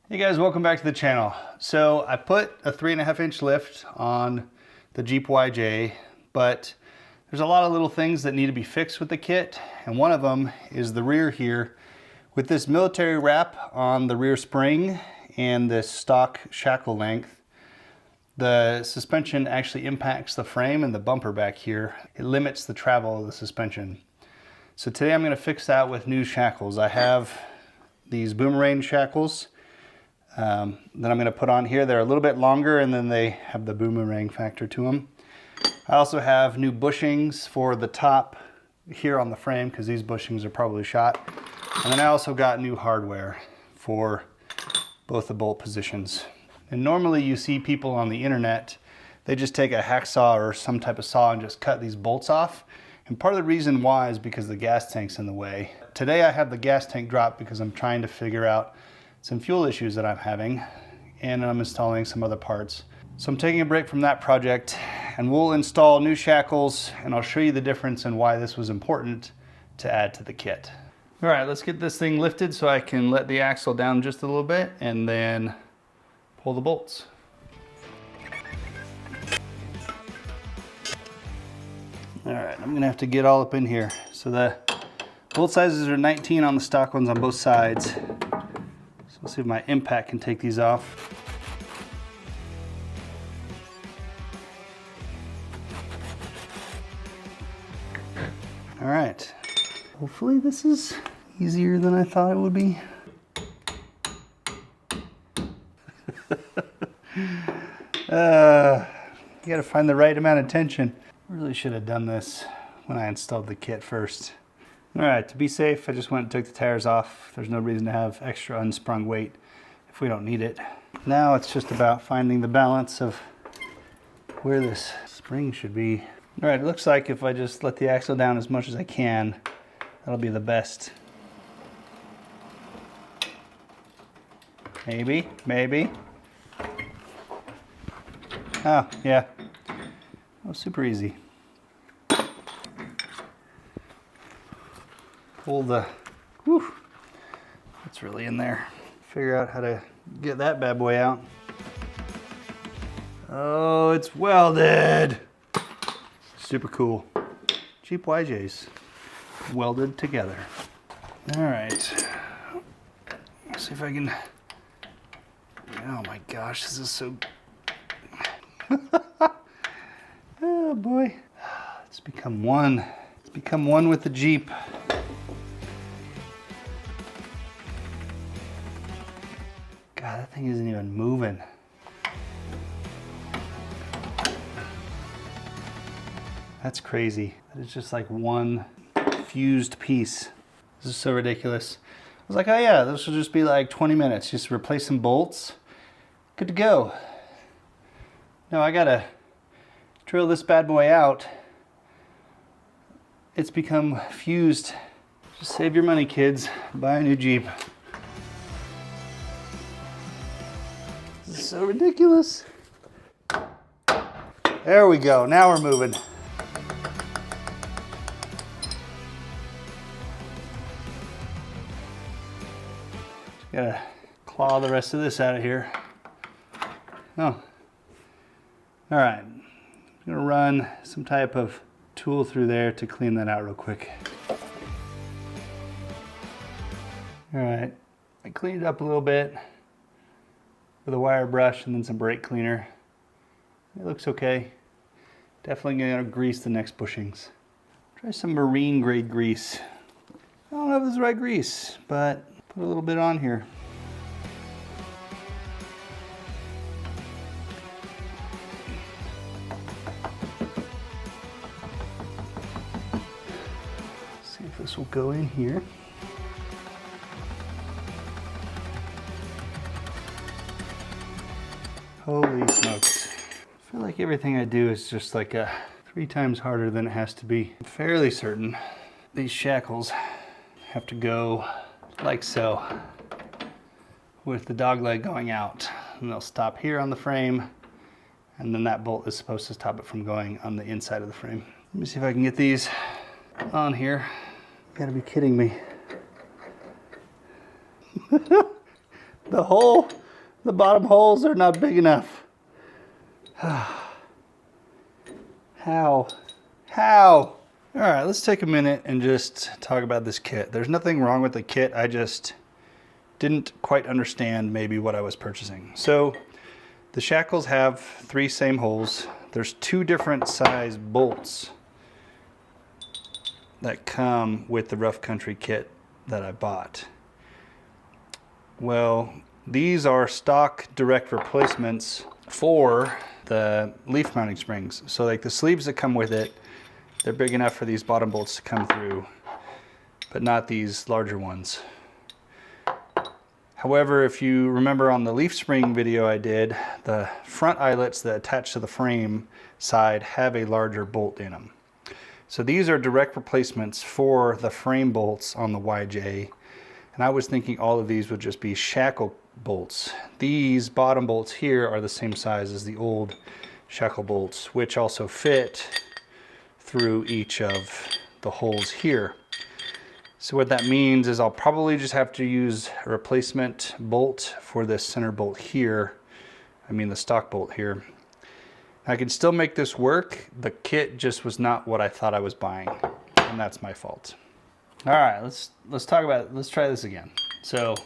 Hey guys, welcome back to the channel. So I put a 3.5-inch lift on the Jeep YJ, but there's a lot of little things that need to be fixed with the kit, and one of them is the rear here. With this military wrap on the rear spring and this stock shackle length, the suspension actually impacts the frame and the bumper back here. It limits the travel of the suspension. So today I'm going to fix that with new shackles. I have these boomerang shackles that I'm going to put on here. They're a little bit longer and then they have the boomerang factor to them. I also have new bushings for the top here on the frame because these bushings are probably shot. And then I also got new hardware for both the bolt positions. And normally you see people on the internet, they just take a hacksaw or some type of saw and just cut these bolts off. And part of the reason why is because the gas tank's in the way. Today I have the gas tank dropped because I'm trying to figure out some fuel issues that I'm having, and I'm installing some other parts. So I'm taking a break from that project and we'll install new shackles, and I'll show you the difference and why this was important to add to the kit. All right, let's get this thing lifted so I can let the axle down just a little bit and then pull the bolts. All right, I'm gonna have to get all up in here. So the bolt sizes are 19 on the stock ones on both sides. So let's see if my impact can take these off. All right, hopefully this is easier than I thought it would be. You gotta find the right amount of tension. Really should have done this when I installed the kit first. All right, to be safe, I just went and took the tires off. There's no reason to have extra unsprung weight if we don't need it. Now it's just about finding the balance of where this spring should be. All right, it looks like if I just let the axle down as much as I can, that'll be the best. Maybe, maybe. Oh, yeah. That was super easy. Pull the, whew, it's really in there. Figure out how to get that bad boy out. Oh, it's welded. Super cool. Jeep YJs welded together. All right. Let's see if I can, oh my gosh, this is so, oh boy. It's become one. It's become one with the Jeep. God, that thing isn't even moving. That's crazy. It's just like one fused piece. This is so ridiculous. I was like, oh yeah, this will just be like 20 minutes. Just replace some bolts. Good to go. No, I gotta drill this bad boy out. It's become fused. Just save your money, kids. Buy a new Jeep. This is so ridiculous. There we go. Now we're moving. Just gotta claw the rest of this out of here. Oh. All right. I'm gonna run some type of tool through there to clean that out real quick. All right. I cleaned it up a little bit with a wire brush and then some brake cleaner. It looks okay. Definitely gonna grease the next bushings. Try some marine grade grease. I don't know if this is the right grease, but put a little bit on here. See if this will go in here. Holy smokes. I feel like everything I do is just like 3 times harder than it has to be. I'm fairly certain these shackles have to go like so, with the dog leg going out. And they'll stop here on the frame, and then that bolt is supposed to stop it from going on the inside of the frame. Let me see if I can get these on here. You gotta be kidding me. The bottom holes are not big enough. How? All right, let's take a minute and just talk about this kit. There's nothing wrong with the kit. I just didn't quite understand maybe what I was purchasing. So the shackles have 3 same holes. There's 2 different size bolts that come with the rough country kit that I bought. Well, these are stock direct replacements for the leaf mounting springs. So like the sleeves that come with it, they're big enough for these bottom bolts to come through, but not these larger ones. However, if you remember on the leaf spring video I did, the front eyelets that attach to the frame side have a larger bolt in them. So these are direct replacements for the frame bolts on the YJ. And I was thinking all of these would just be shackle bolts. These bottom bolts here are the same size as the old shackle bolts, which also fit through each of the holes here. So what that means is I'll probably just have to use a replacement bolt for this center bolt here. I mean the stock bolt here. I can still make this work. The kit just was not what I thought I was buying, and that's my fault. All right, let's try this again. So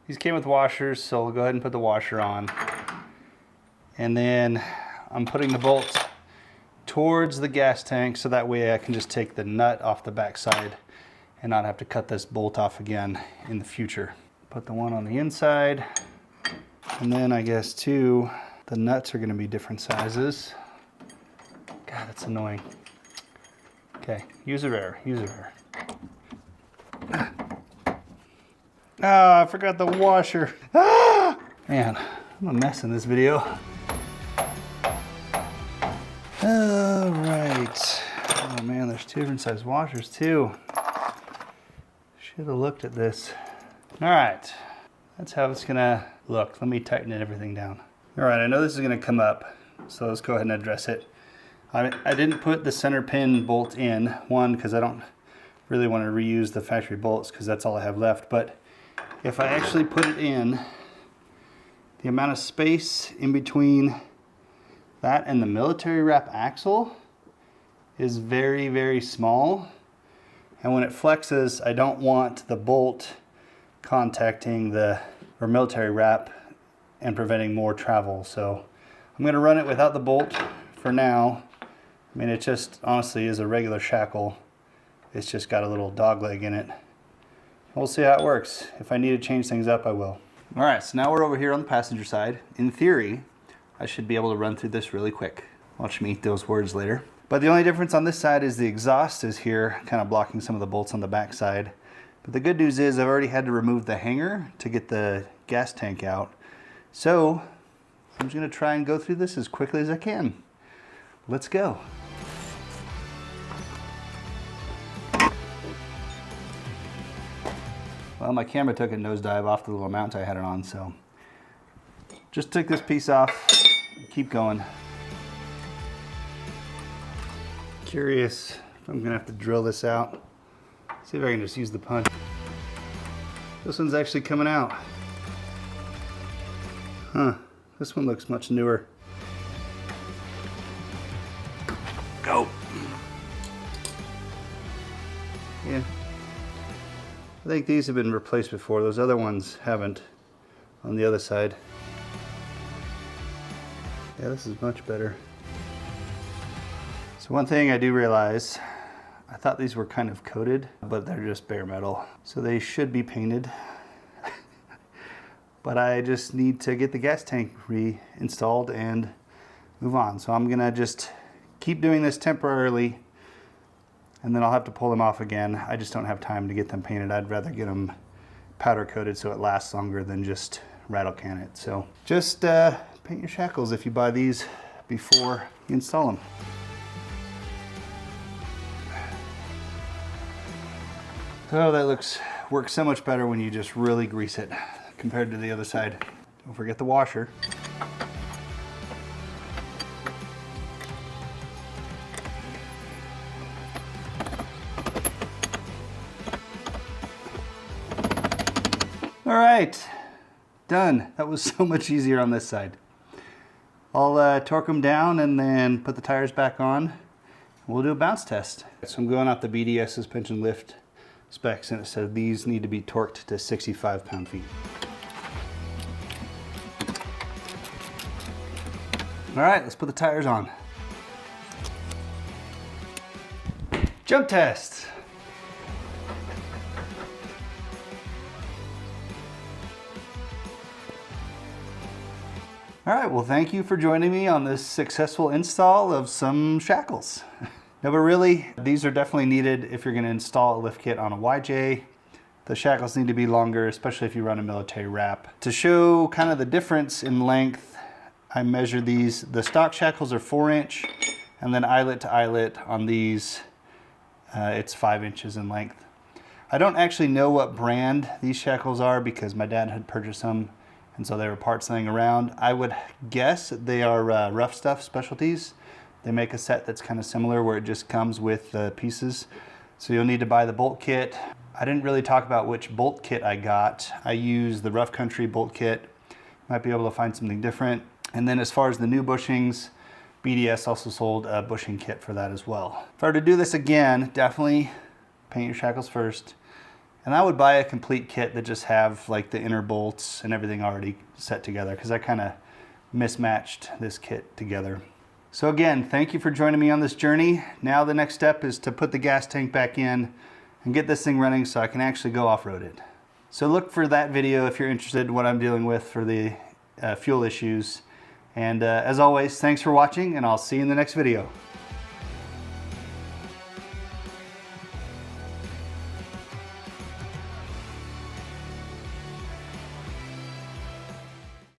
these came with washers, so we'll go ahead and put the washer on. And then I'm putting the bolt towards the gas tank so that way I can just take the nut off the back side and not have to cut this bolt off again in the future. Put the one on the inside, and then I guess too, the nuts are gonna be different sizes. God, that's annoying. Okay, user error. Ah, I forgot the washer. Ah! Man, I'm a mess in this video. All right. Oh man, there's 2 different size washers too. Should have looked at this. All right, that's how it's gonna look. Let me tighten everything down. All right, I know this is gonna come up, so let's go ahead and address it. I didn't put the center pin bolt in, one, because I don't really want to reuse the factory bolts because that's all I have left, but if I actually put it in, the amount of space in between that and the military wrap axle is very, very small. And when it flexes, I don't want the bolt contacting the military wrap and preventing more travel. So I'm going to run it without the bolt for now. I mean, it just honestly is a regular shackle. It's just got a little dog leg in it. We'll see how it works. If I need to change things up, I will. All right, so now we're over here on the passenger side. In theory, I should be able to run through this really quick. Watch me eat those words later. But the only difference on this side is the exhaust is here, kind of blocking some of the bolts on the back side. But the good news is I've already had to remove the hanger to get the gas tank out. So I'm just gonna try and go through this as quickly as I can. Let's go. Well, my camera took a nosedive off the little mount I had it on, so just took this piece off, keep going. Curious if I'm gonna have to drill this out. See if I can just use the punch. This one's actually coming out. Huh, this one looks much newer. Go. Yeah. I think these have been replaced before. Those other ones haven't on the other side. Yeah, this is much better. So one thing I do realize, I thought these were kind of coated, but they're just bare metal. So they should be painted. But I just need to get the gas tank reinstalled and move on. So I'm gonna just keep doing this temporarily, and then I'll have to pull them off again. I just don't have time to get them painted. I'd rather get them powder coated so it lasts longer than just rattle can it. So just paint your shackles if you buy these before you install them. Oh, that works so much better when you just really grease it compared to the other side. Don't forget the washer. All right, Done. That was so much easier on this side. I'll torque them down and then put the tires back on. We'll do a bounce test. So I'm going off the BDS suspension lift specs, and it said these need to be torqued to 65 pound-feet. All right, let's put the tires on. Jump test. All right, well, thank you for joining me on this successful install of some shackles. No, but really, these are definitely needed if you're gonna install a lift kit on a YJ. The shackles need to be longer, especially if you run a military wrap. To show kind of the difference in length, I measured these. The stock shackles are 4-inch, and then eyelet to eyelet on these, it's 5 inches in length. I don't actually know what brand these shackles are because my dad had purchased them, and so they were parts laying around. I would guess they are Rough Stuff Specialties. They make a set that's kind of similar where it just comes with the pieces. So you'll need to buy the bolt kit. I didn't really talk about which bolt kit I got. I used the Rough Country bolt kit. Might be able to find something different. And then as far as the new bushings, BDS also sold a bushing kit for that as well. If I were to do this again, definitely paint your shackles first. And I would buy a complete kit that just have like the inner bolts and everything already set together, because I kind of mismatched this kit together. So again, thank you for joining me on this journey. Now the next step is to put the gas tank back in and get this thing running so I can actually go off-road it. So look for that video if you're interested in what I'm dealing with for the fuel issues. And as always, thanks for watching, and I'll see you in the next video.